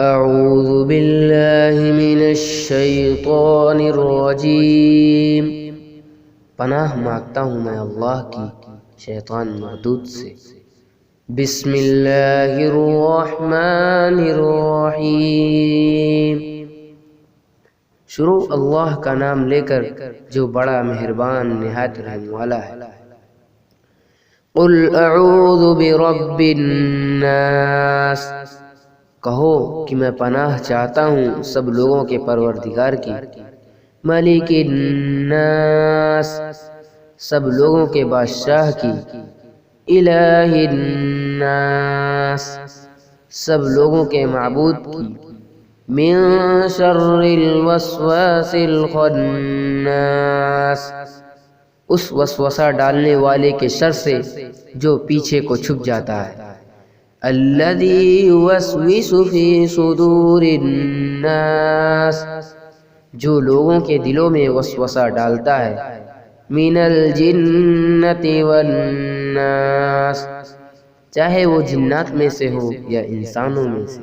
اعوذ باللہ من الشیطان الرجیم، پناہ مانگتا ہوں میں اللہ کی شیطان مردود سے۔ بسم اللہ الرحمن الرحیم، شروع اللہ کا نام لے کر جو بڑا مہربان نہایت رحم والا ہے۔ قل اعوذ برب الناس، کہو کہ میں پناہ چاہتا ہوں سب لوگوں کے پروردگار کی۔ ملک الناس، سب لوگوں کے بادشاہ کی۔ الہ الناس، سب لوگوں کے معبود کی۔ من شر الوسواس الخناس، اس وسوسہ ڈالنے والے کے شر سے جو پیچھے کو چھپ جاتا ہے۔ الذی یوسوس فی صدور الناس، جو لوگوں کے دلوں میں وسوسہ ڈالتا ہے۔ من الجنۃ والناس، چاہے وہ جنات میں سے ہو یا انسانوں میں سے۔